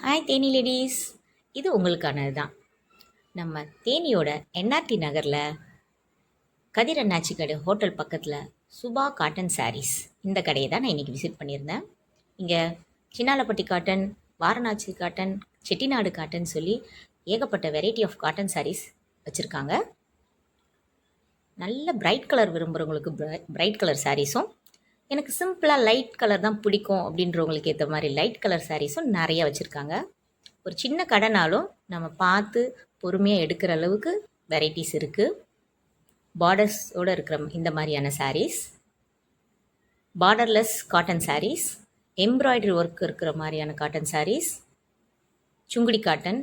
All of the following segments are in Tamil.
ஹாய் தேனி லேடீஸ், இது உங்களுக்கானது தான். நம்ம தேனியோட என்ஆர்டி நகரில் கதிர் அண்ணாச்சி கடை ஹோட்டல் பக்கத்தில் சுபா காட்டன் சாரீஸ், இந்த கடையை தான் நான் இன்றைக்கி விசிட் பண்ணியிருந்தேன். இங்கே Chinnalapatti cotton, Varanasi cotton, Chettinad cotton சொல்லி ஏகப்பட்ட வெரைட்டி ஆஃப் காட்டன் சாரீஸ் வச்சுருக்காங்க. நல்ல பிரைட் கலர் விரும்புகிறவங்களுக்கு பிரைட் கலர் சாரீஸும், எனக்கு சிம்பிளாக லைட் கலர் தான் பிடிக்கும் அப்படின்றவங்களுக்கு ஏற்ற மாதிரி லைட் கலர் சாரீஸும் நிறைய வச்சுருக்காங்க. ஒரு சின்ன கடைனாலும் நம்ம பார்த்து பொறுமையாக எடுக்கிற அளவுக்கு வெரைட்டிஸ் இருக்குது. பார்டர்ஸோடு இருக்கிற இந்த மாதிரியான saris, borderless cotton saris, embroidery work இருக்கிற மாதிரியான cotton saris, Sungudi cotton,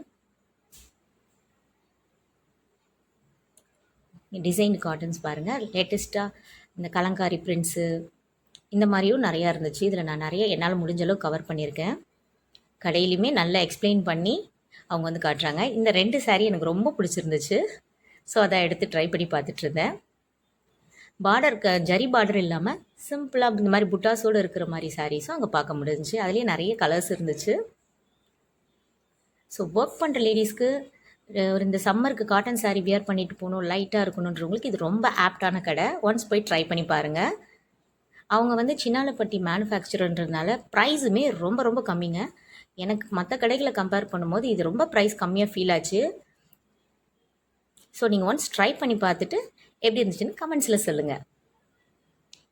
design cottons பாருங்கள். லேட்டஸ்ட்டாக இந்த கலங்காரி பிரிண்ட்ஸு இந்த மாதிரியும் நிறையா இருந்துச்சு. இதில் நான் நிறைய என்னால் முடிஞ்ச அளவு கவர் பண்ணியிருக்கேன். கடையிலையுமே நல்லா எக்ஸ்பிளைன் பண்ணி அவங்க வந்து காட்டுறாங்க. இந்த 2 சாரீ எனக்கு ரொம்ப பிடிச்சிருந்துச்சு. ஸோ அதை எடுத்து ட்ரை பண்ணி பார்த்துட்ருந்தேன். ஜரி பார்டர் இல்லாமல் சிம்பிளாக இந்த மாதிரி புட்டாஸோடு இருக்கிற மாதிரி சாரீஸும் அங்கே பார்க்க முடிஞ்சிச்சு. அதுலேயே நிறைய கலர்ஸ் இருந்துச்சு. ஸோ ஒர்க் பண்ணுற லேடிஸ்க்கு ஒரு இந்த சம்மருக்கு காட்டன் சாரீ வியர் பண்ணிட்டு போகணும், லைட்டாக இருக்கணுன்றவங்களுக்கு இது ரொம்ப ஆப்டான கடை. ஒன்ஸ் போய் ட்ரை பண்ணி பாருங்கள். அவங்க வந்து சின்னாலப்பட்டி மேனுஃபேக்சருன்றதுனால ப்ரைஸுமே ரொம்ப ரொம்ப கம்மிங்க. எனக்கு மற்ற கடைகளை கம்பேர் பண்ணும்போது இது ரொம்ப ப்ரைஸ் கம்மியாக ஃபீல் ஆச்சு. ஸோ நீங்கள் ஒன்ஸ் ட்ரை பண்ணி பார்த்துட்டு எப்படி இருந்துச்சுன்னு கமெண்ட்ஸில் சொல்லுங்கள்.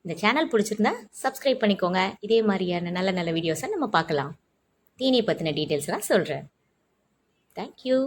இந்த சேனல் பிடிச்சிருந்தா சப்ஸ்கிரைப் பண்ணிக்கோங்க. இதே மாதிரியான நல்ல நல்ல வீடியோஸை நம்ம பார்க்கலாம். தீனியை பற்றின டீட்டெயில்ஸ்லாம் சொல்கிறேன். தேங்க்யூ.